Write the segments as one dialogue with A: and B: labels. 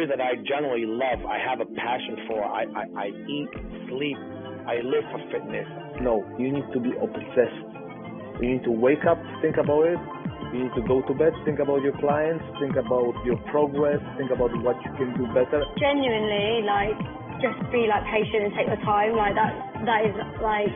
A: industry that I generally love, I have a passion for. I eat, sleep, I live for fitness.
B: No, you need to be obsessed. You need to wake up, think about it. You need to go to bed, think about your clients, think about your progress, think about what you can do better.
C: Genuinely, like, just be like patient and take your time. Like that is like,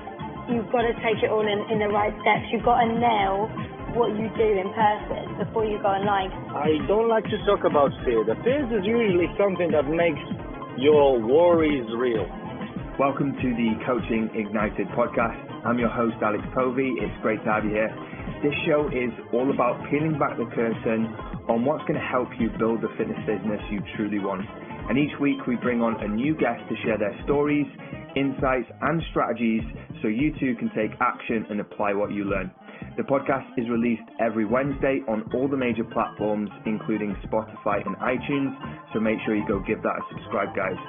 C: you've got to take it all in the right steps. You've got to nail what you do in person before you go online.
A: I don't like to talk about fear. The fear is usually something that makes your worries real.
D: Welcome to the Coaching Ignited podcast. I'm your host, Alex Povey. It's great to have you here. This show is all about peeling back the curtain on what's going to help you build the fitness business you truly want. And each week we bring on a new guest to share their stories, insights, and strategies so you too can take action and apply what you learn. The podcast is released every Wednesday on all the major platforms, including Spotify and iTunes, so make sure you go give that a subscribe, guys.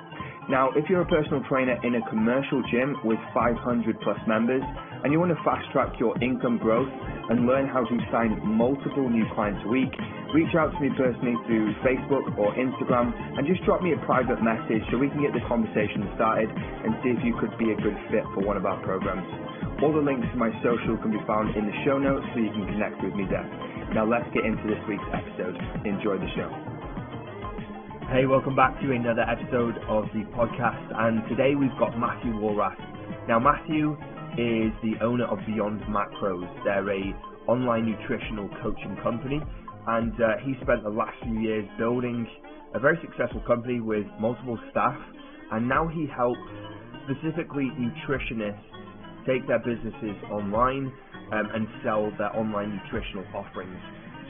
D: Now, if you're a personal trainer in a commercial gym with 500 plus members and you want to fast track your income growth and learn how to sign multiple new clients a week, reach out to me personally through Facebook or Instagram and just drop me a private message so we can get the conversation started and see if you could be a good fit for one of our programs. All the links to my social can be found in the show notes so you can connect with me there. Now let's get into this week's episode. Enjoy the show. Hey, welcome back to another episode of the podcast, and today we've got Mattew Walrath. Now, Matthew is the owner of Beyond Macros. They're a online nutritional coaching company, and he spent the last few years building a very successful company with multiple staff, and now he helps specifically nutritionists take their businesses online and sell their online nutritional offerings.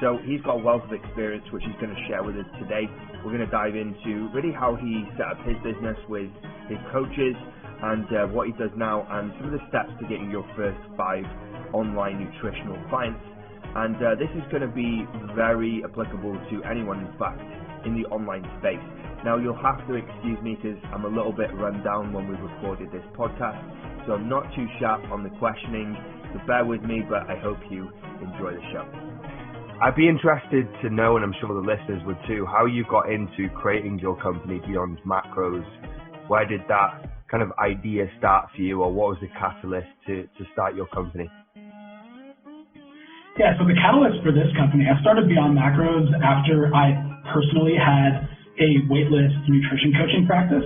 D: So he's got a wealth of experience which he's going to share with us today. We're going to dive into really how he set up his business with his coaches and what he does now and some of the steps to getting your first 5 online nutritional clients. And this is going to be very applicable to anyone, in fact, in the online space. Now, you'll have to excuse me because I'm a little bit run down when we recorded this podcast, so I'm not too sharp on the questioning, so bear with me, but I hope you enjoy the show. I'd be interested to know, and I'm sure the listeners would too, how you got into creating your company Beyond Macros. Where did that kind of idea start for you, or what was the catalyst to start your company?
E: Yeah, so the catalyst for this company, I started Beyond Macros after I personally had a waitlist nutrition coaching practice.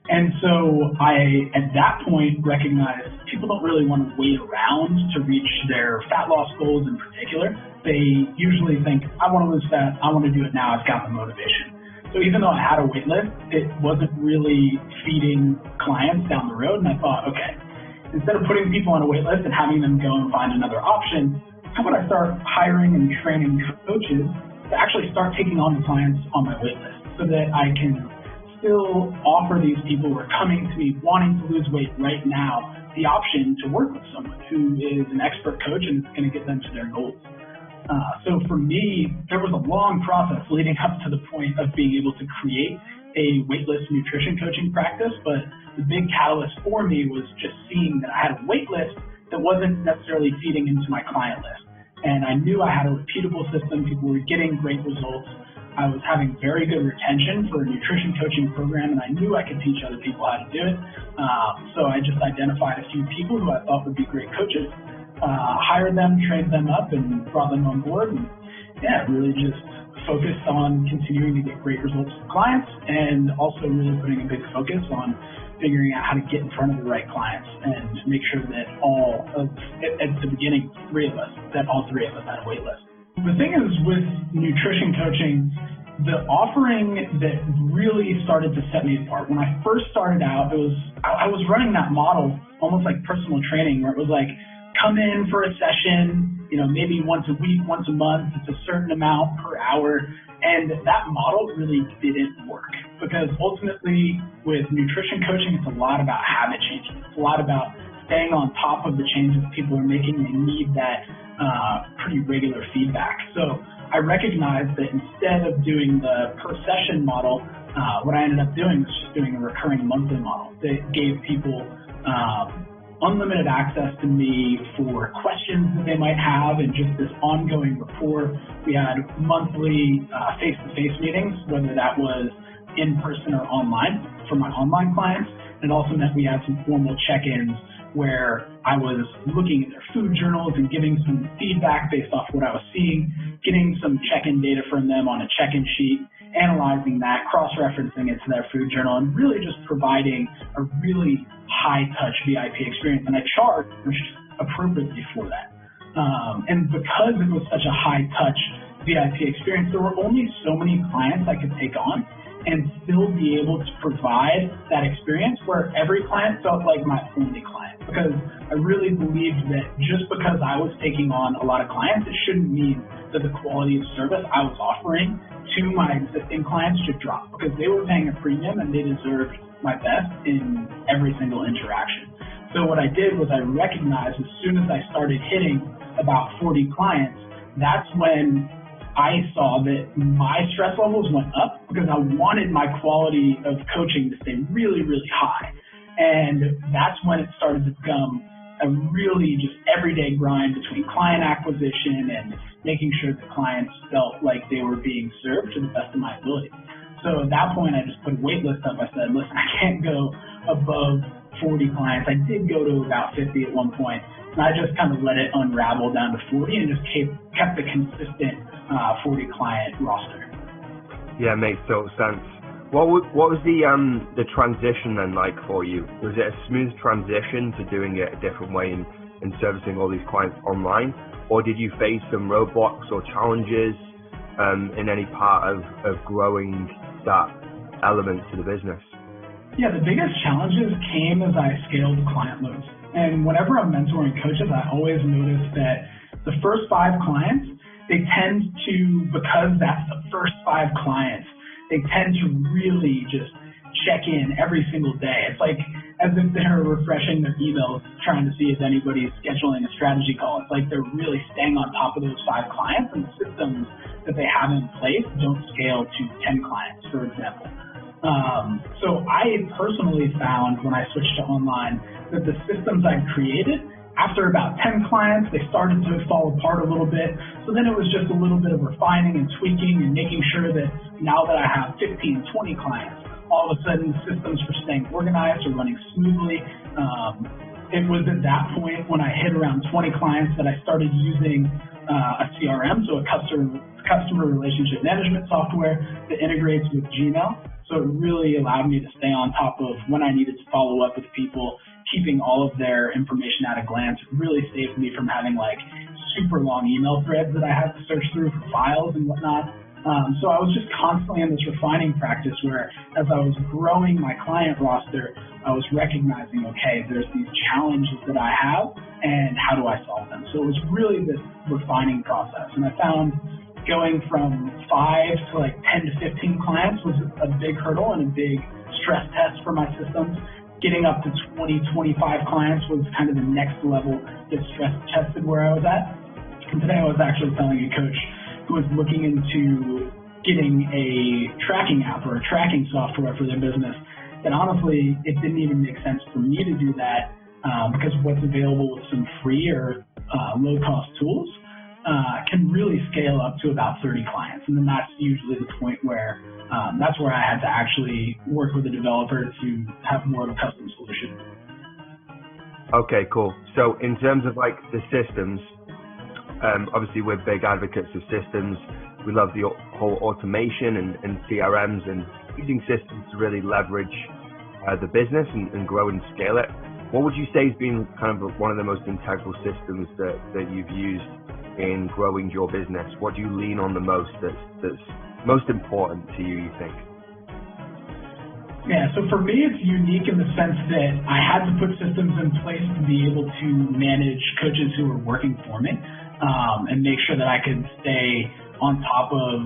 E: And so I, at that point, recognized people don't really want to wait around to reach their fat loss goals in particular. They usually think, I want to lose fat, I want to do it now, I've got the motivation. So even though I had a wait list, it wasn't really feeding clients down the road. And I thought, okay, instead of putting people on a wait list and having them go and find another option, how about I start hiring and training coaches to actually start taking on the clients on my wait list so that I can still offer these people who are coming to me wanting to lose weight right now the option to work with someone who is an expert coach and is going to get them to their goals. So for me, there was a long process leading up to the point of being able to create a waitlist nutrition coaching practice, but the big catalyst for me was just seeing that I had a waitlist that wasn't necessarily feeding into my client list. And I knew I had a repeatable system, people were getting great results. I was having very good retention for a nutrition coaching program, and I knew I could teach other people how to do it. So I just identified a few people who I thought would be great coaches, hired them, trained them up, and brought them on board. And yeah, really just focused on continuing to get great results for clients, and also really putting a big focus on figuring out how to get in front of the right clients and make sure that at the beginning, all three of us had a wait list. The thing is, with nutrition coaching, the offering that really started to set me apart, when I first started out, I was running that model almost like personal training, where it was like, come in for a session, maybe once a week, once a month, it's a certain amount per hour. And that model really didn't work, because ultimately with nutrition coaching, it's a lot about habit changing. It's a lot about staying on top of the changes people are making. They need that pretty regular feedback. So I recognized that instead of doing the per session model, what I ended up doing was just doing a recurring monthly model that gave people unlimited access to me for questions that they might have and just this ongoing rapport. We had monthly face-to-face meetings, whether that was in person or online for my online clients. It also meant we had some formal check-ins where I was looking at their food journals and giving some feedback based off what I was seeing, getting some check-in data from them on a check-in sheet, analyzing that, cross-referencing it to their food journal, and really just providing a really high-touch VIP experience. And I charged appropriately for that. And because it was such a high-touch VIP experience, there were only so many clients I could take on and still be able to provide that experience where every client felt like my only client. Because I really believed that just because I was taking on a lot of clients, it shouldn't mean that the quality of service I was offering to my existing clients should drop, because they were paying a premium and they deserved my best in every single interaction. So what I did was I recognized as soon as I started hitting about 40 clients, that's when I saw that my stress levels went up, because I wanted my quality of coaching to stay really, really high. And that's when it started to become a really just everyday grind between client acquisition and making sure the clients felt like they were being served to the best of my ability. So at that point, I just put a wait list up. I said, listen, I can't go above 40 clients. I did go to about 50 at one point, and I just kind of let it unravel down to 40 and just kept a consistent 40 client roster.
D: Yeah, makes total sense. What was the transition then like for you? Was it a smooth transition to doing it a different way and servicing all these clients online, or did you face some roadblocks or challenges in any part of growing that element to the business?
E: Yeah, the biggest challenges came as I scaled client loads. And whenever I'm mentoring coaches, I always notice that the first 5 clients, they tend to, because that's the first 5 clients, they tend to really just check in every single day. It's like as if they're refreshing their emails, trying to see if anybody's scheduling a strategy call. It's like they're really staying on top of those 5 clients, and the systems that they have in place don't scale to 10 clients, for example. So I personally found when I switched to online that the systems I'd created, after about 10 clients, they started to fall apart a little bit. So then it was just a little bit of refining and tweaking and making sure that now that I have 15, 20 clients, all of a sudden the systems were staying organized or running smoothly. It was at that point when I hit around 20 clients that I started using a CRM, so a customer relationship management software that integrates with Gmail. So it really allowed me to stay on top of when I needed to follow up with people, keeping all of their information at a glance. It really saved me from having like super long email threads that I had to search through for files and whatnot. So I was just constantly in this refining practice where as I was growing my client roster, I was recognizing, okay, there's these challenges that I have and how do I solve them? So it was really this refining process. And I found going from 5 to like 10 to 15 clients was a big hurdle and a big stress test for my systems. Getting up to 20, 25 clients was kind of the next level that stress tested where I was at. And today I was actually telling a coach who was looking into getting a tracking app or a tracking software for their business that honestly, it didn't even make sense for me to do that because what's available with some free or low-cost tools can really scale up to about 30 clients. And then that's usually the point where that's where I had to actually work with a developer to have more of a custom solution.
D: Okay, cool. So in terms of like the systems, obviously we're big advocates of systems. We love the whole automation and CRMs and using systems to really leverage the business and grow and scale it. What would you say has been kind of one of the most integral systems that you've used in growing your business? What do you lean on the most that's most important to you think?
E: Yeah, so for me, it's unique in the sense that I had to put systems in place to be able to manage coaches who were working for me and make sure that I could stay on top of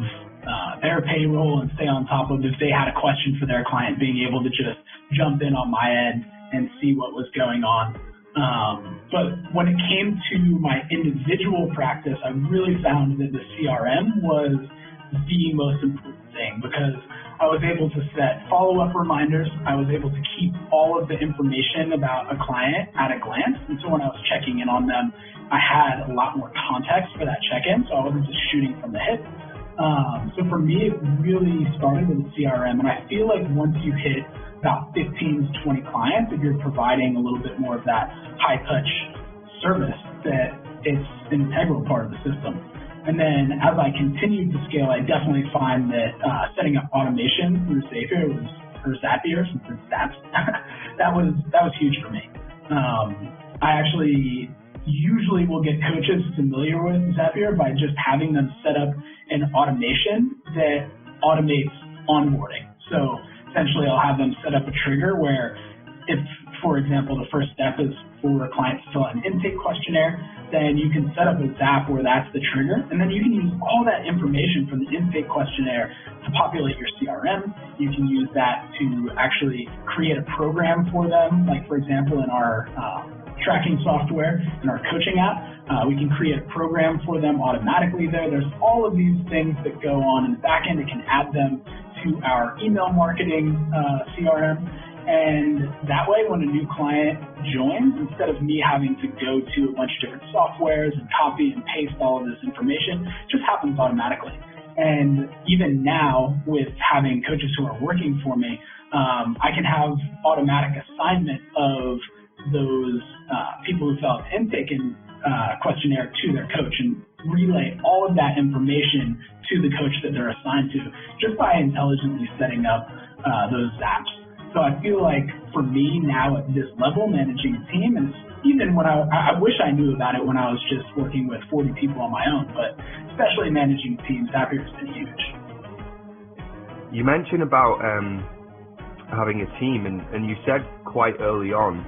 E: their payroll and stay on top of if they had a question for their client, being able to just jump in on my end and see what was going on. But when it came to my individual practice, I really found that the CRM was the most important thing because I was able to set follow-up reminders. I was able to keep all of the information about a client at a glance. And so when I was checking in on them, I had a lot more context for that check-in. So I wasn't just shooting from the hip. So for me, it really started with CRM, and I feel like once you hit about 15 to 20 clients, if you're providing a little bit more of that high-touch service, that it's an integral part of the system. And then as I continued to scale, I definitely find that setting up automation through Zapier, since it's Zaps, that was huge for me. I actually usually will get coaches familiar with Zapier by just having them set up an automation that automates onboarding. So essentially I'll have them set up a trigger where if, for example, the first step is for a client to fill out an intake questionnaire, then you can set up a Zap where that's the trigger, and then you can use all that information from the intake questionnaire to populate your CRM. You can use that to actually create a program for them, like for example in our tracking software, in our coaching app, we can create a program for them automatically there. There's all of these things that go on in the back end. It can add them to our email marketing CRM. And that way, when a new client joins, instead of me having to go to a bunch of different softwares and copy and paste all of this information, it just happens automatically. And even now, with having coaches who are working for me, I can have automatic assignment of those people who fill out the intake and questionnaire to their coach and relay all of that information to the coach that they're assigned to just by intelligently setting up those Zaps. So I feel like for me now at this level, managing a team, and even when I wish I knew about it when I was just working with 40 people on my own, but especially managing teams, Zapier has been huge.
D: You mentioned about having a team, and you said quite early on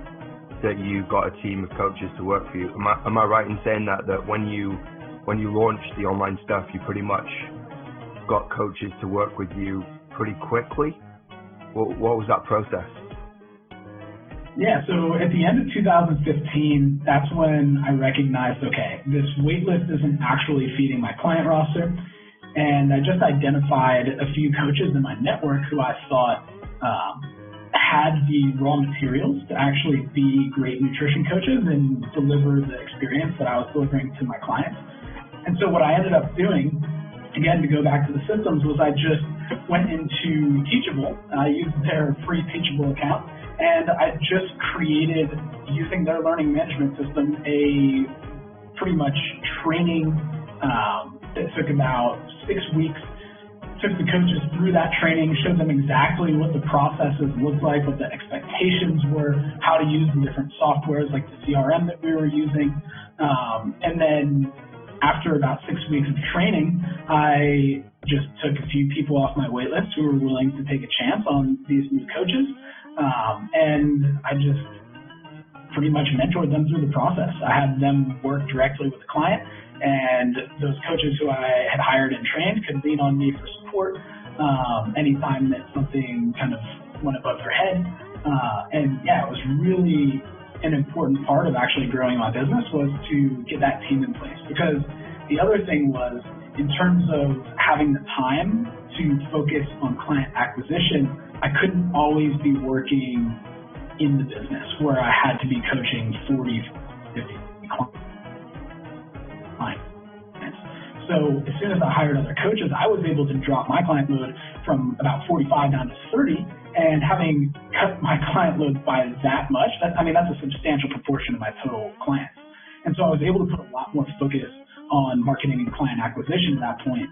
D: that you got a team of coaches to work for you. Am I right in saying that when you launched the online stuff, you pretty much got coaches to work with you pretty quickly? What was that process?
E: Yeah, so at the end of 2015, that's when I recognized, okay, this waitlist isn't actually feeding my client roster. And I just identified a few coaches in my network who I thought had the raw materials to actually be great nutrition coaches and deliver the experience that I was delivering to my clients. And so what I ended up doing, again, to go back to the systems, was I just went into Teachable. I used their free Teachable account, and I just created, using their learning management system, a pretty much training that took about 6 weeks. Took the coaches through that training, showed them exactly what the processes looked like, what the expectations were, how to use the different softwares like the CRM that we were using. And then after about 6 weeks of training, I just took a few people off my wait list who were willing to take a chance on these new coaches. And I just pretty much mentored them through the process. I had them work directly with the client, and those coaches who I had hired and trained could lean on me for support anytime that something kind of went above their head. And yeah, it was really an important part of actually growing my business was to get that team in place. Because the other thing was, in terms of having the time to focus on client acquisition, I couldn't always be working in the business where I had to be coaching 40, 50 clients. So as soon as I hired other coaches, I was able to drop my client load from about 45 down to 30, and having cut my client load by that much, that's a substantial proportion of my total clients. And so I was able to put a lot more focus on marketing and client acquisition at that point.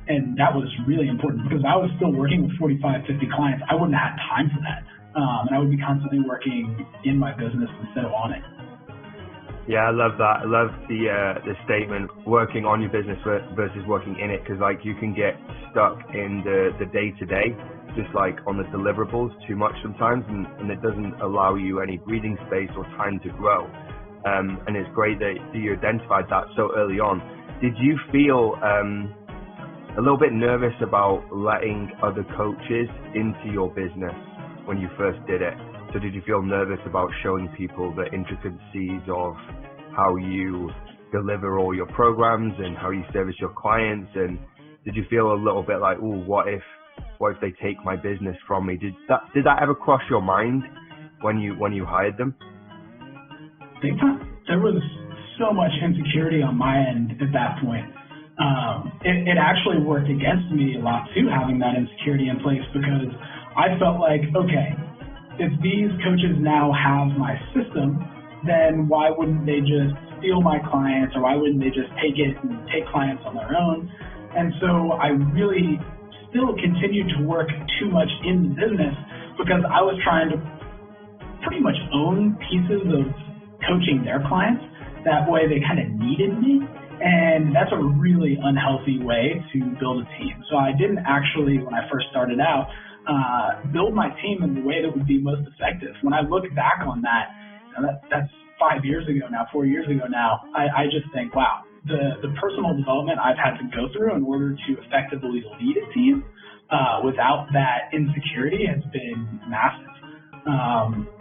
E: And that was really important because I was still working with 45, 50 clients. I wouldn't have had time for that. And I would be constantly working in my business instead of on it.
D: Yeah, I love that. I love the statement, working on your business versus working in it, because like you can get stuck in the day-to-day, just like on the deliverables too much sometimes, and it doesn't allow you any breathing space or time to grow. And it's great that you identified that so early on. Did you feel a little bit nervous about letting other coaches into your business when you first did it? So did you feel nervous about showing people the intricacies of how you deliver all your programs and how you service your clients? And did you feel a little bit like, oh, what if they take my business from me? Did that ever cross your mind when you hired them? Big time.
E: There was so much insecurity on my end at that point. it actually worked against me a lot too, having that insecurity in place, because I felt like, okay, if these coaches now have my system, then why wouldn't they just steal my clients, or why wouldn't they just take it and take clients on their own? And so I really still continued to work too much in the business because I was trying to pretty much own pieces of coaching their clients. That way they kind of needed me. And that's a really unhealthy way to build a team. So I didn't actually, when I first started out, build my team in the way that would be most effective. When I look back on that, that's 5 years ago now, 4 years ago now, I just think, wow, the personal development I've had to go through in order to effectively lead a team without that insecurity has been massive.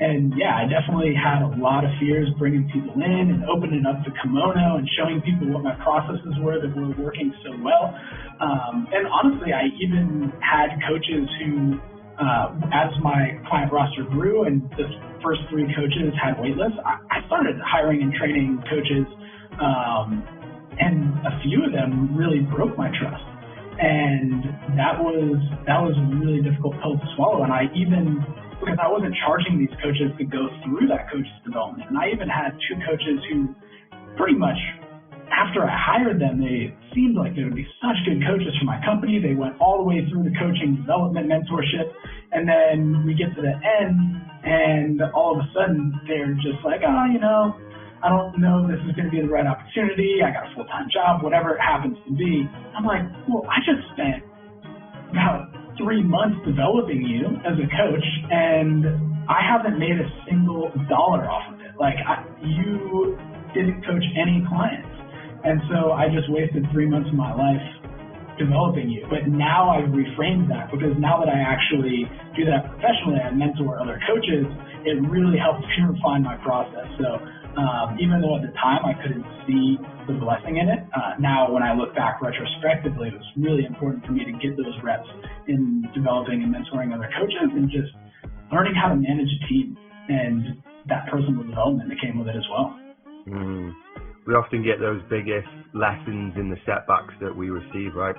E: And yeah, I definitely had a lot of fears bringing people in and opening up the kimono and showing people what my processes were that were working so well. And honestly, I even had coaches who, as my client roster grew and the first 3 coaches had waitlists, I started hiring and training coaches, and a few of them really broke my trust. And that was a really difficult pill to swallow. And because I wasn't charging these coaches to go through that coach's development. And I even had 2 coaches who pretty much, after I hired them, they seemed like they would be such good coaches for my company. They went all the way through the coaching, development, mentorship. And then we get to the end, and all of a sudden they're just like, oh, I don't know if this is going to be the right opportunity. I got a full-time job, whatever it happens to be. I'm like, well, I just spent about 3 months developing you as a coach, and I haven't made a single dollar off of it. Like, you didn't coach any clients. And so I just wasted 3 months of my life developing you. But now I've reframed that, because now that I actually do that professionally, I mentor other coaches, it really helps me refine my process. So even though at the time I couldn't see the blessing in it, now when I look back retrospectively, it was really important for me to get those reps in developing and mentoring other coaches and just learning how to manage a team, and that personal development that came with it as well.
D: We often get those biggest lessons in the setbacks that we receive, right?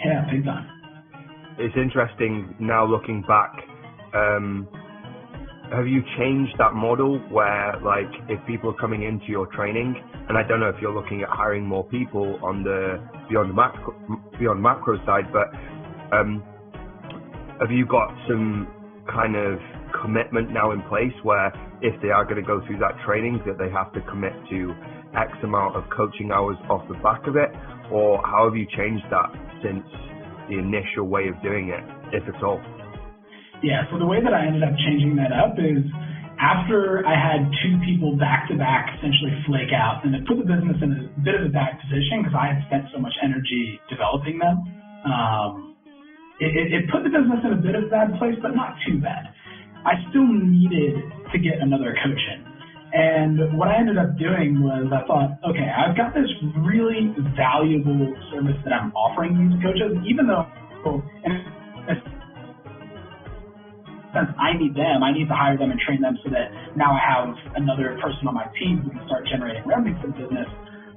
E: Yeah, big time.
D: It's interesting now looking back. Have you changed that model where, like, if people are coming into your training, and I don't know if you're looking at hiring more people on the beyond macro side, but have you got some kind of commitment now in place where if they are going to go through that training, that they have to commit to X amount of coaching hours off the back of it? Or how have you changed that since the initial way of doing it, if at all?
E: Yeah, so the way that I ended up changing that up is after I had 2 people back-to-back essentially flake out, and it put the business in a bit of a bad position because I had spent so much energy developing them. It put the business in a bit of a bad place, but not too bad. I still needed to get another coach in. And what I ended up doing was I thought, okay, I've got this really valuable service that I'm offering these coaches, even though, since I need them, I need to hire them and train them so that now I have another person on my team who can start generating revenue for the business.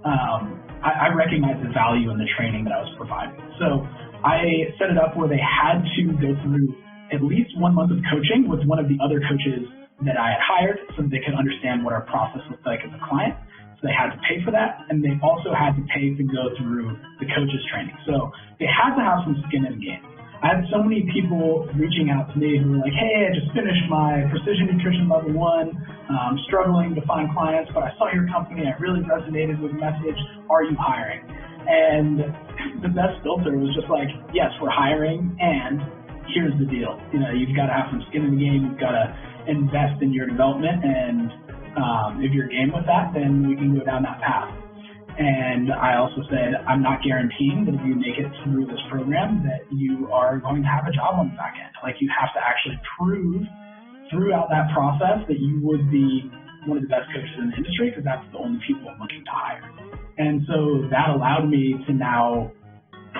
E: I recognize the value in the training that I was providing. So I set it up where they had to go through at least 1 month of coaching with one of the other coaches that I had hired so that they could understand what our process looked like as a client. So they had to pay for that, and they also had to pay to go through the coaches training. So they had to have some skin in the game. I had so many people reaching out to me who were like, hey, I just finished my precision nutrition level 1. I'm struggling to find clients, but I saw your company. I really resonated with the message. Are you hiring? And the best filter was just like, yes, we're hiring, and here's the deal. You've got to have some skin in the game. You've got to invest in your development, and if you're game with that, then we can go down that path. And I also said, I'm not guaranteeing that if you make it through this program that you are going to have a job on the back end. Like, you have to actually prove throughout that process that you would be one of the best coaches in the industry, because that's the only people I'm looking to hire. And so that allowed me to now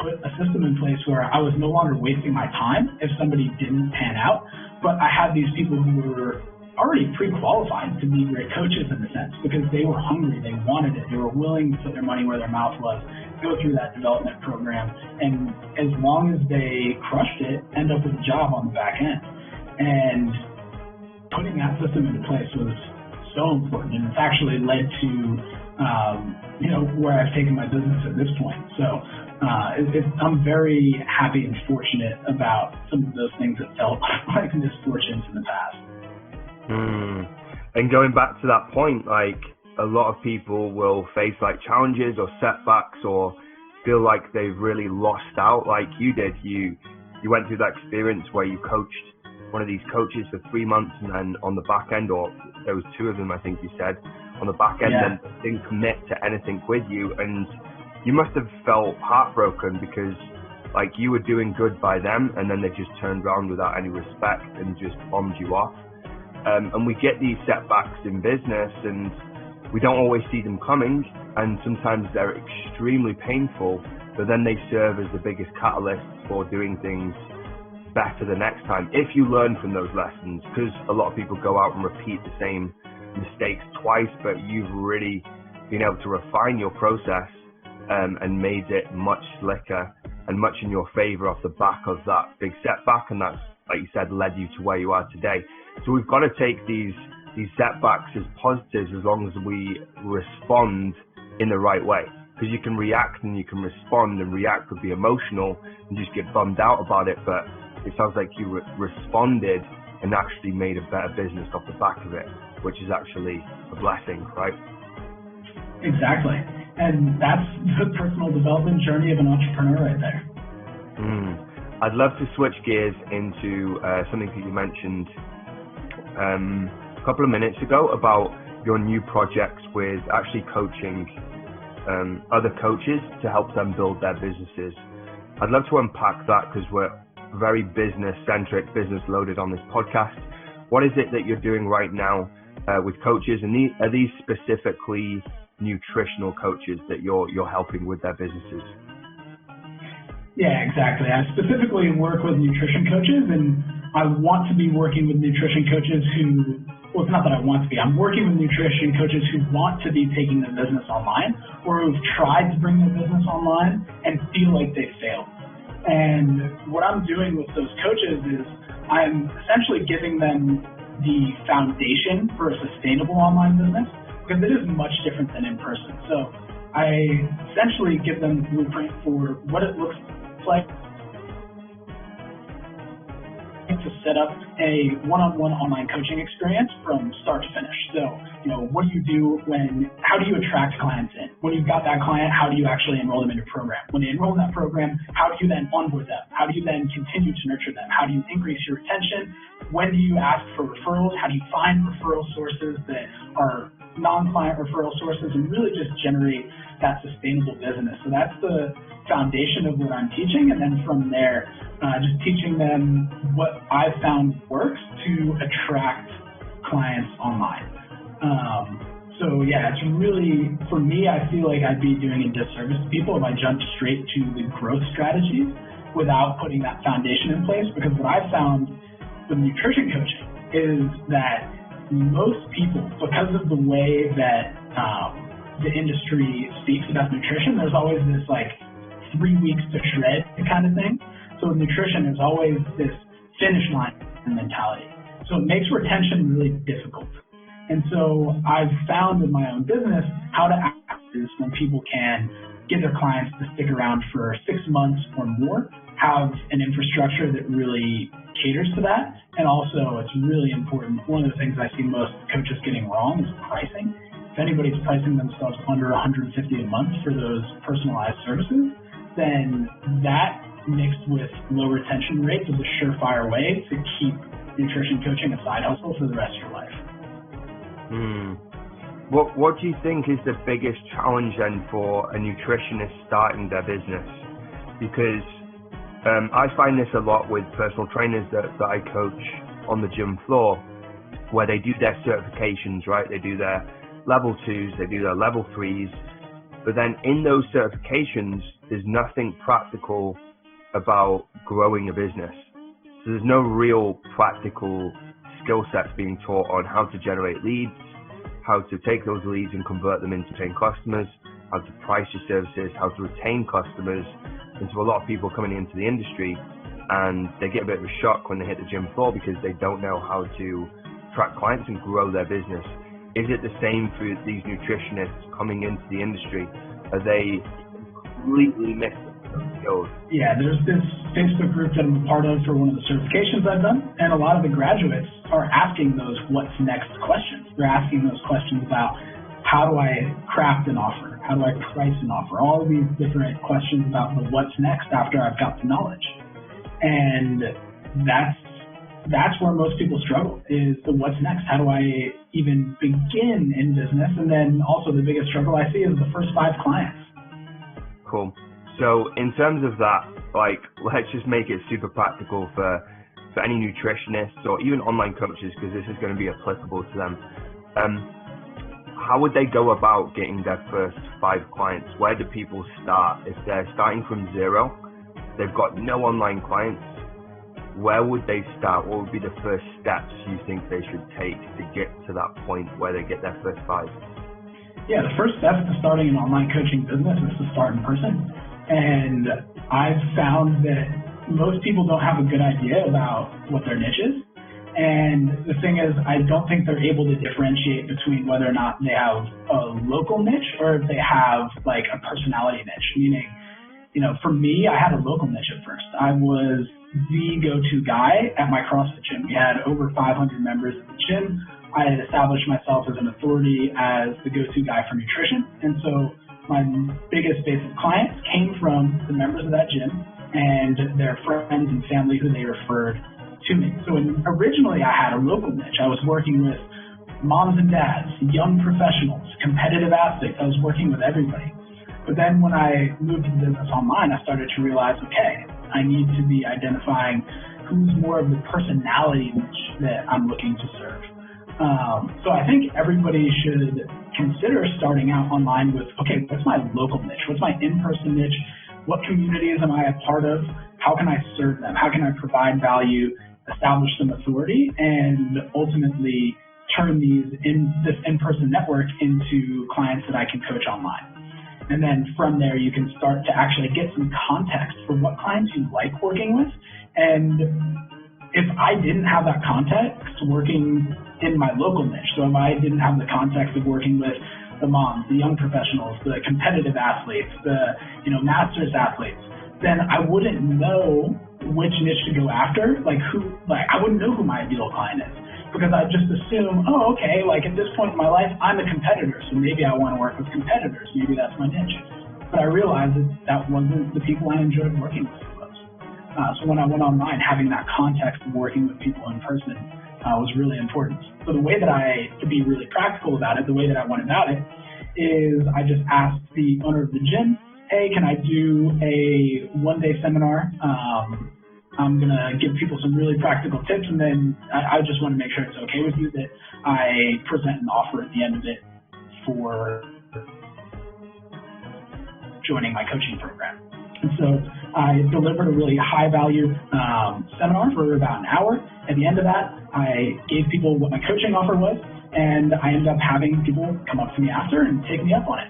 E: put a system in place where I was no longer wasting my time if somebody didn't pan out, but I had these people who were already pre-qualified to be great coaches in a sense, because they were hungry, they wanted it, they were willing to put their money where their mouth was, go through that development program, and as long as they crushed it, end up with a job on the back end. And putting that system into place was so important, and it's actually led to where I've taken my business at this point. So I'm very happy and fortunate about some of those things that felt like misfortunes in the past.
D: And going back to that point, like a lot of people will face like challenges or setbacks or feel like they've really lost out like you did. You went through that experience where you coached one of these coaches for 3 months, and then on the back end, or there was 2 of them, I think you said, on the back end, then didn't commit to anything with you, and you must have felt heartbroken because like you were doing good by them, and then they just turned around without any respect and just bombed you off. And we get these setbacks in business, and we don't always see them coming, and sometimes they're extremely painful, but then they serve as the biggest catalyst for doing things better the next time, if you learn from those lessons, because a lot of people go out and repeat the same mistakes twice, but you've really been able to refine your process and made it much slicker and much in your favor off the back of that big setback, and that's, like you said, led you to where you are today. So we've got to take these setbacks as positives as long as we respond in the right way, because you can react and you can respond, and react would be emotional and just get bummed out about it, but it sounds like you responded and actually made a better business off the back of it, which is actually a blessing, right?
E: Exactly. And that's the personal development journey of an entrepreneur right there.
D: I'd love to switch gears into something that you mentioned a couple of minutes ago about your new projects with actually coaching other coaches to help them build their businesses. I'd love to unpack that because we're very business-centric, business-loaded on this podcast. What is it that you're doing right now with coaches, and are these specifically nutritional coaches that you're helping with their businesses?
E: Yeah, exactly. I specifically work with nutrition coaches, and I want to be working with nutrition coaches who, well, it's not that I want to be, I'm working with nutrition coaches who want to be taking their business online, or who've tried to bring their business online and feel like they failed. And what I'm doing with those coaches is I'm essentially giving them the foundation for a sustainable online business, because it is much different than in person. So I essentially give them the blueprint for what it looks like to set up a one-on-one online coaching experience from start to finish. So, what do you do how do you attract clients in? When you've got that client, how do you actually enroll them in your program? When they enroll in that program, how do you then onboard them? How do you then continue to nurture them? How do you increase your retention? When do you ask for referrals? How do you find referral sources that are non-client referral sources, and really just generate that sustainable business? So that's the foundation of what I'm teaching, and then from there, just teaching them what I've found works to attract clients online. So yeah, it's really, for me, I feel like I'd be doing a disservice to people if I jumped straight to the growth strategies without putting that foundation in place, because what I've found with nutrition coaching is that most people, because of the way that the industry speaks about nutrition, there's always this 3 weeks to shred kind of thing. So with nutrition, there's always this finish line mentality. So it makes retention really difficult. And so I've found in my own business how to act is when people can get their clients to stick around for 6 months or more, have an infrastructure that really caters to that. And also, it's really important, one of the things I see most coaches getting wrong is pricing. If anybody's pricing themselves under $150 a month for those personalized services, then that mixed with low retention rates is a surefire way to keep nutrition coaching a side hustle for the rest of your life.
D: What do you think is the biggest challenge then for a nutritionist starting their business? Because I find this a lot with personal trainers that I coach on the gym floor, where they do their certifications, right? They do their level 2s, they do their level 3s, but then in those certifications, there's nothing practical about growing a business. So there's no real practical skill sets being taught on how to generate leads, how to take those leads and convert them into paying customers, how to price your services, how to retain customers. And so a lot of people coming into the industry, and they get a bit of a shock when they hit the gym floor because they don't know how to attract clients and grow their business. Is it the same for these nutritionists coming into the industry? Are they completely missing those skills?
E: Yeah, there's this Facebook group that I'm a part of for one of the certifications I've done, and a lot of the graduates are asking those what's next questions. They're asking those questions about how do I craft an offer? How do I price an offer? All of these different questions about the what's next after I've got the knowledge. And that's where most people struggle, is the what's next. How do I even begin in business? And then also the biggest struggle I see is the first 5 clients.
D: Cool. So in terms of that, like, let's just make it super practical for any nutritionists or even online coaches, because this is going to be applicable to them. How would they go about getting their first 5 clients? Where do people start? If they're starting from zero, they've got no online clients, where would they start? What would be the first steps you think they should take to get to that point where they get their first 5?
E: Yeah, the first step to starting an online coaching business is to start in person. And I've found that most people don't have a good idea about what their niche is. And the thing is, I don't think they're able to differentiate between whether or not they have a local niche or if they have like a personality niche. Meaning, for me, I had a local niche at first. I was the go-to guy at my CrossFit gym. We had over 500 members at the gym. I had established myself as an authority as the go-to guy for nutrition. And so my biggest base of clients came from the members of that gym and their friends and family who they referred to me. So originally I had a local niche. I was working with moms and dads, young professionals, competitive athletes. I was working with everybody. But then when I moved to business online, I started to realize, okay, I need to be identifying who's more of the personality niche that I'm looking to serve. So I think everybody should consider starting out online with, okay, what's my local niche? What's my in-person niche? What communities am I a part of? How can I serve them? How can I provide value, establish some authority, and ultimately turn this in-person network into clients that I can coach online? And then from there, you can start to actually get some context for what clients you like working with. And if I didn't have that context working in my local niche, so if I didn't have the context of working with the moms, the young professionals, the competitive athletes, the masters athletes, then I wouldn't know which niche to go after. I wouldn't know who my ideal client is, because I just assume, at this point in my life, I'm a competitor, so maybe I want to work with competitors. Maybe that's my niche. But I realized that wasn't the people I enjoyed working with the most. So when I went online, having that context of working with people in person was really important. So the way that to be really practical about it, the way that I went about it is I just asked the owner of the gym, hey, can I do a one-day seminar? I'm going to give people some really practical tips, and then I just want to make sure it's okay with you that I present an offer at the end of it for joining my coaching program. And so I delivered a really high-value seminar for about an hour. At the end of that, I gave people what my coaching offer was, and I ended up having people come up to me after and take me up on it.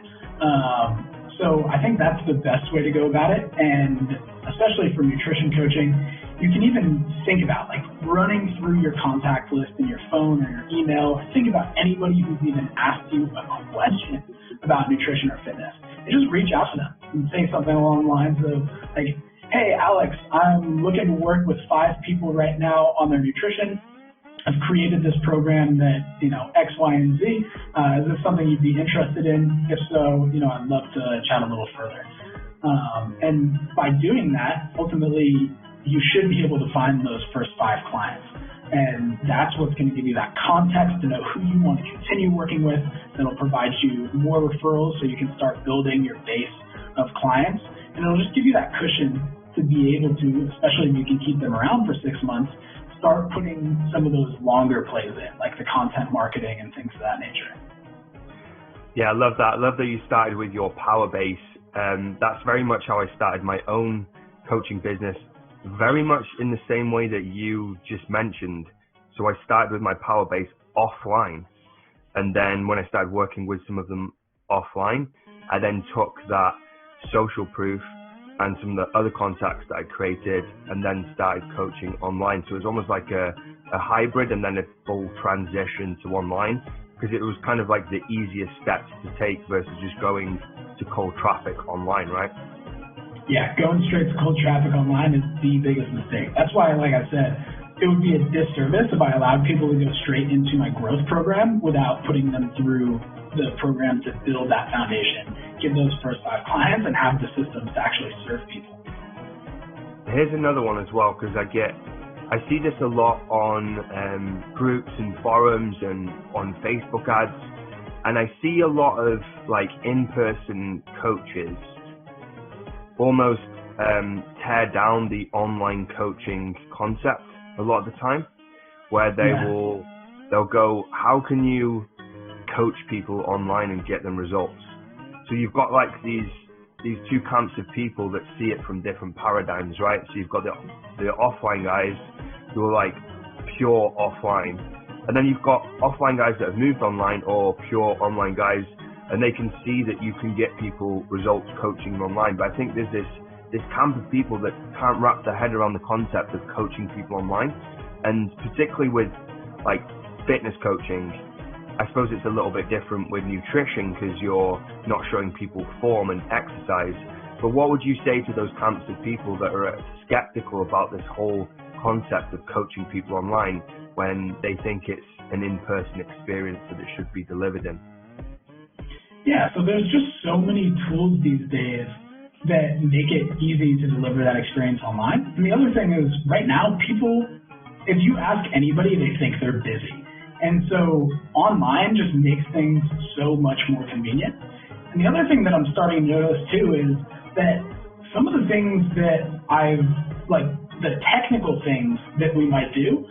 E: So I think that's the best way to go about it. And especially for nutrition coaching, you can even think about running through your contact list in your phone or your email. Think about anybody who's even asked you a question about nutrition or fitness. And just reach out to them and say something along the lines of hey, Alex, I'm looking to work with 5 people right now on their nutrition. I've created this program that, X, Y, and Z. Is this something you'd be interested in? If so, I'd love to chat a little further. And by doing that, ultimately, you should be able to find those first 5 clients. And that's what's going to give you that context to know who you want to continue working with. That'll provide you more referrals so you can start building your base of clients. And it'll just give you that cushion to be able to, especially if you can keep them around for 6 months, start putting some of those longer plays in, like the content marketing and things of that nature.
D: Yeah, I love that. I love that you started with your power base. That's very much how I started my own coaching business, very much in the same way that you just mentioned. So I started with my power base offline. And then when I started working with some of them offline, I then took that social proof and some of the other contacts that I created and then started coaching online. So it was almost like a hybrid and then a full transition to online, because it was kind of like the easiest steps to take versus just going to cold traffic online, right?
E: Yeah, going straight to cold traffic online is the biggest mistake. That's why, like I said, it would be a disservice if I allowed people to go straight into my growth program without putting them through the program to build that foundation, get those first 5 clients, and have the systems to actually serve people.
D: Here's another one as well, because I see this a lot on groups and forums and on Facebook ads, and I see a lot of like in-person coaches almost tear down the online coaching concept a lot of the time, where they'll go, how can you coach people online and get them results? So you've got like these 2 camps of people that see it from different paradigms, right? So you've got the offline guys who are like pure offline, and then you've got offline guys that have moved online, or pure online guys, and they can see that you can get people results coaching online. But I think there's this camp of people that can't wrap their head around the concept of coaching people online, and particularly with like fitness coaching, I suppose it's a little bit different with nutrition because you're not showing people form and exercise. But what would you say to those camps of people that are skeptical about this whole concept of coaching people online when they think it's an in-person experience that it should be delivered in?
E: Yeah, so there's just so many tools these days that make it easy to deliver that experience online. And the other thing is, right now, people, if you ask anybody, they think they're busy. And so online just makes things so much more convenient. And the other thing that I'm starting to notice too is that some of the things that the technical things that we might do,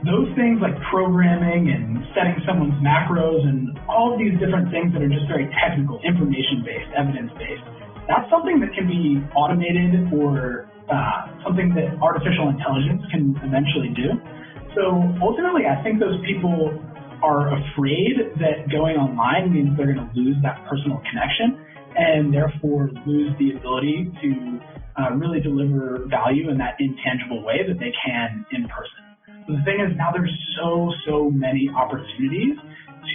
E: those things like programming and setting someone's macros and all of these different things that are just very technical, information-based, evidence-based, that's something that can be automated or something that artificial intelligence can eventually do. So ultimately, I think those people are afraid that going online means they're going to lose that personal connection and therefore lose the ability to really deliver value in that intangible way that they can in person. So the thing is, now there's so many opportunities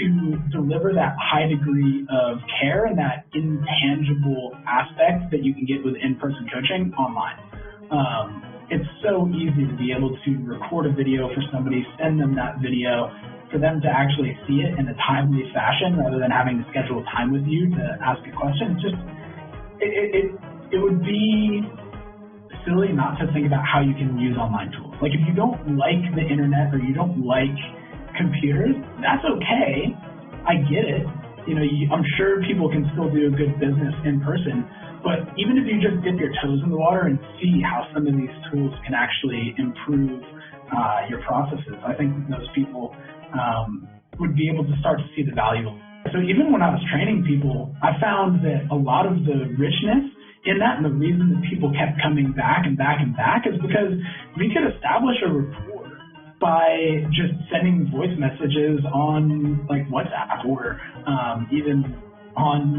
E: to deliver that high degree of care and that intangible aspect that you can get with in-person coaching online. It's so easy to be able to record a video for somebody, send them that video, for them to actually see it in a timely fashion rather than having to schedule time with you to ask a question. It's just, it would be silly not to think about how you can use online tools. Like if you don't like the internet or you don't like computers, that's okay. I get it. You know, I'm sure people can still do a good business in person, but even if you just dip your toes in the water and see how some of these tools can actually improve your processes, I think those people would be able to start to see the value. So even when I was training people, I found that a lot of the richness in that and the reason that people kept coming back and back and back is because we could establish a rapport by just sending voice messages on like WhatsApp or even on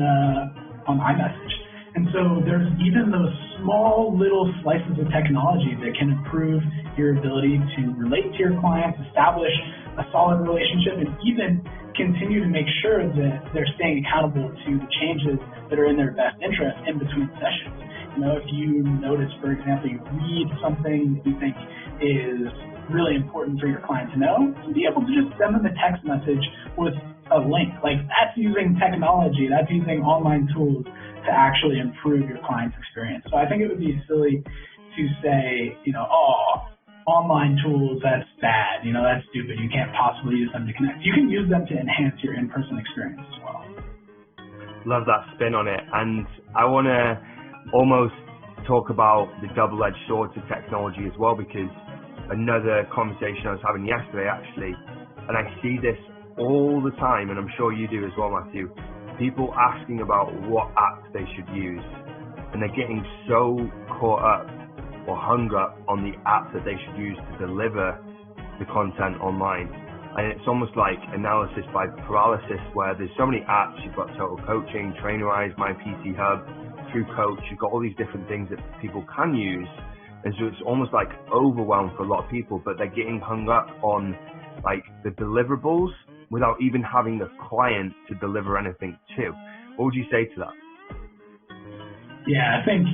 E: iMessage. And so there's even those small little slices of technology that can improve your ability to relate to your clients, establish a solid relationship, and even continue to make sure that they're staying accountable to the changes that are in their best interest in between sessions. You know, if you notice, for example, you read something that you think is really important for your client to know, to be able to just send them a text message with a link. Like that's using technology, that's using online tools to actually improve your client's experience. So I think it would be silly to say, you know, oh, online tools, that's bad, you know, that's stupid, you can't possibly use them to connect. You can use them to enhance your in-person experience as well.
D: Love that spin on it. And I want to almost talk about the double-edged sword to technology as well, because another conversation I was having yesterday actually, and I see this all the time, and I'm sure you do as well, Matthew, people asking about what app they should use, and they're getting so caught up or hung up on the app that they should use to deliver the content online. And it's almost like analysis by paralysis, where there's so many apps. You've got Total Coaching, Trainerize, My PT Hub, True Coach. You've got all these different things that people can use. And so it's almost like overwhelmed for a lot of people, but they're getting hung up on like the deliverables without even having the client to deliver anything to. What would you say to that?
E: Yeah, I think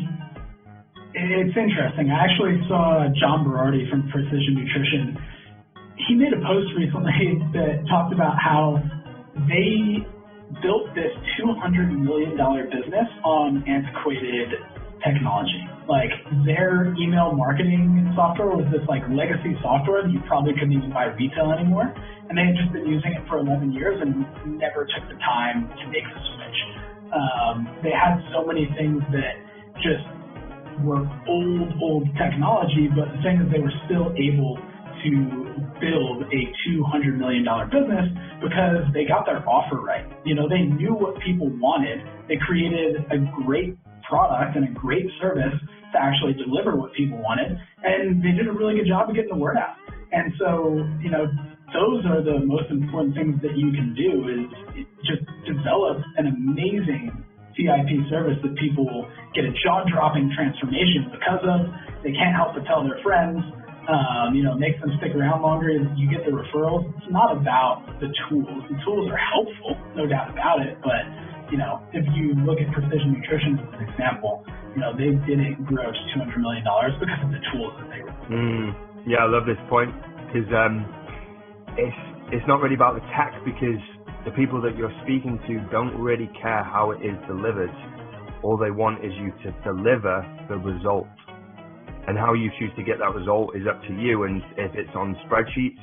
E: it's interesting. I actually saw John Berardi from Precision Nutrition. He made a post recently that talked about how they built this $200 million business on antiquated technology. Like their email marketing software was this like legacy software that you probably couldn't even buy retail anymore. And they had just been using it for 11 years and never took the time to make the switch. They had so many things that just were old technology, but the thing is they were still able to build a $200 million business because they got their offer right. You know, they knew what people wanted. They created a great product and a great service to actually deliver what people wanted, and they did a really good job of getting the word out. And so, you know, those are the most important things that you can do is just develop an amazing VIP service that people will get a jaw-dropping transformation because of. They can't help but tell their friends. You know, makes them stick around longer. You get the referrals. It's not about the tools. The tools are helpful, no doubt about it. But, you know, if you look at Precision Nutrition as an example, you know, they didn't grow to $200 million because of the tools that they were.
D: Yeah, I love this point because it's not really about the tech, because the people that you're speaking to don't really care how it is delivered. All they want is you to deliver the result. And how you choose to get that result is up to you. And if it's on spreadsheets,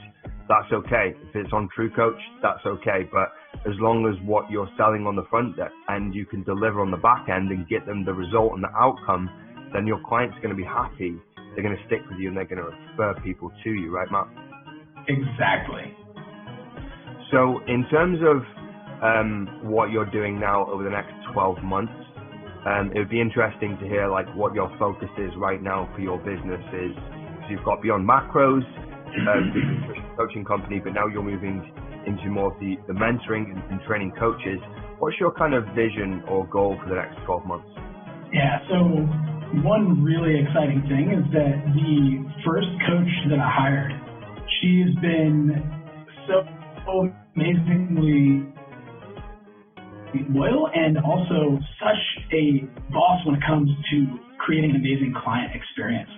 D: that's okay. If it's on True Coach, that's okay. But as long as what you're selling on the front end you can deliver on the back end and get them the result and the outcome, then your client's going to be happy. They're going to stick with you and they're going to refer people to you, right, Matt?
E: Exactly.
D: So in terms of what you're doing now over the next 12 months, it would be interesting to hear like what your focus is right now for your business is. So you've got Beyond Macros, the coaching company, but now you're moving into more of the mentoring and training coaches. What's your kind of vision or goal for the next 12 months?
E: Yeah, so one really exciting thing is that the first coach that I hired, she's been so amazingly loyal and also such a boss when it comes to creating an amazing client experience.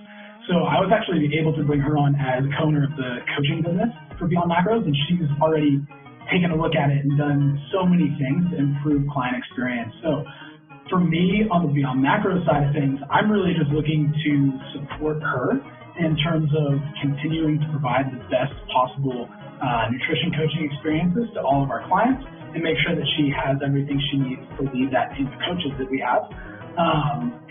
E: So I was actually able to bring her on as co-owner of the coaching business for Beyond Macros, and she's already taken a look at it and done so many things to improve client experience. So for me, on the Beyond Macros side of things, I'm really just looking to support her in terms of continuing to provide the best possible nutrition coaching experiences to all of our clients, and make sure that she has everything she needs to lead that team of coaches that we have.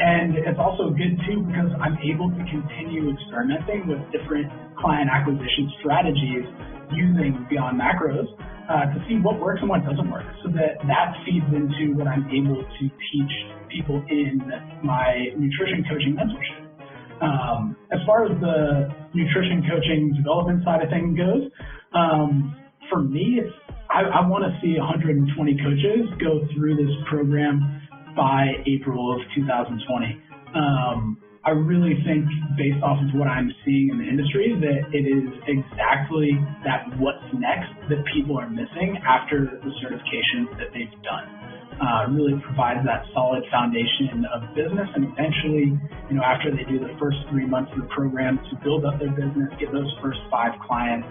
E: And it's also good too because I'm able to continue experimenting with different client acquisition strategies using Beyond Macros to see what works and what doesn't work, so that feeds into what I'm able to teach people in my nutrition coaching mentorship. As far as the nutrition coaching development side of things goes, for me, I want to see 120 coaches go through this program by April of 2020. I really think, based off of what I'm seeing in the industry, that it is exactly that what's next that people are missing after the certifications that they've done. It really provides that solid foundation of business, and eventually, you know, after they do the first 3 months of the program to build up their business, get those first 5 clients,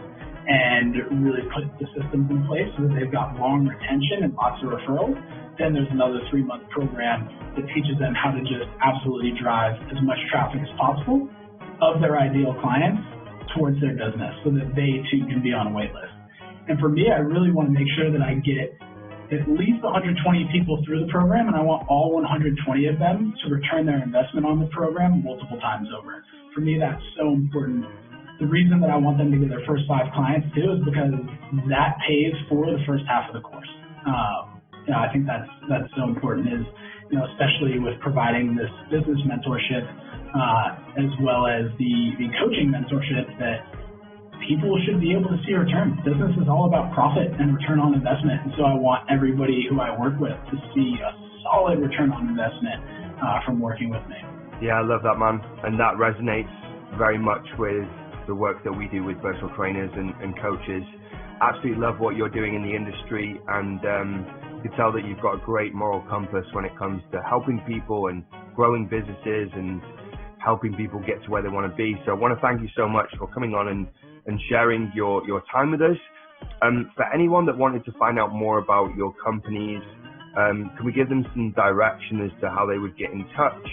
E: and really put the systems in place so that they've got long retention and lots of referrals. Then there's another 3-month program that teaches them how to just absolutely drive as much traffic as possible of their ideal clients towards their business so that they too can be on a wait list. And for me, I really want to make sure that I get at least 120 people through the program, and I want all 120 of them to return their investment on the program multiple times over. For me, that's so important. The reason that I want them to get their first 5 clients too is because that pays for the first half of the course. You know, I think that's so important, is, you know, especially with providing this business mentorship as well as the coaching mentorship, that people should be able to see a return. Business is all about profit and return on investment. And so I want everybody who I work with to see a solid return on investment from working with me.
D: Yeah, I love that, man. And that resonates very much with the work that we do with personal trainers and coaches. Absolutely love what you're doing in the industry, and you can tell that you've got a great moral compass when it comes to helping people and growing businesses and helping people get to where they want to be. So I want to thank you so much for coming on and sharing your time with us. For anyone that wanted to find out more about your companies, can we give them some direction as to how they would get in touch,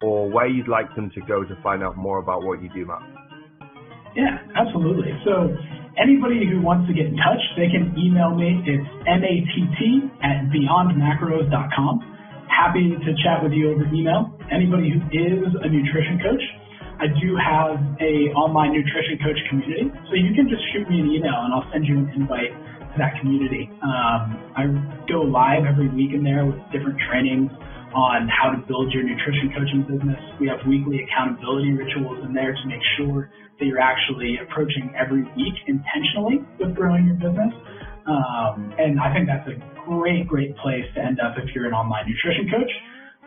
D: or where you'd like them to go to find out more about what you do, Matt?
E: Yeah, absolutely. So anybody who wants to get in touch, they can email me. It's matt@beyondmacros.com. Happy to chat with you over email. Anybody who is a nutrition coach, I do have a online nutrition coach community. So you can just shoot me an email and I'll send you an invite to that community. I go live every week in there with different trainings on how to build your nutrition coaching business. We have weekly accountability rituals in there to make sure that you're actually approaching every week intentionally with growing your business. And I think that's a great place to end up if you're an online nutrition coach.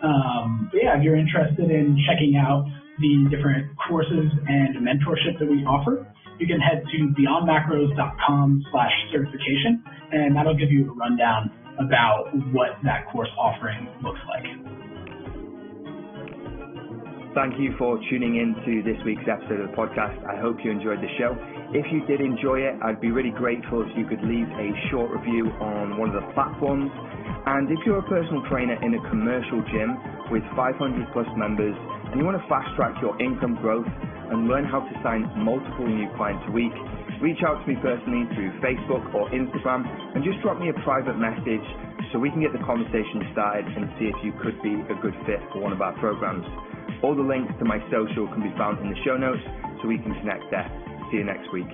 E: But yeah, if you're interested in checking out the different courses and mentorship that we offer, you can head to beyondmacros.com/certification, and that'll give you a rundown about what that course offering looks like.
D: Thank you for tuning in to this week's episode of the podcast. I hope you enjoyed the show. If you did enjoy it, I'd be really grateful if you could leave a short review on one of the platforms. And if you're a personal trainer in a commercial gym with 500 plus members and you want to fast track your income growth and learn how to sign multiple new clients a week, reach out to me personally through Facebook or Instagram and just drop me a private message so we can get the conversation started and see if you could be a good fit for one of our programs. All the links to my social can be found in the show notes, so we can connect there. See you next week.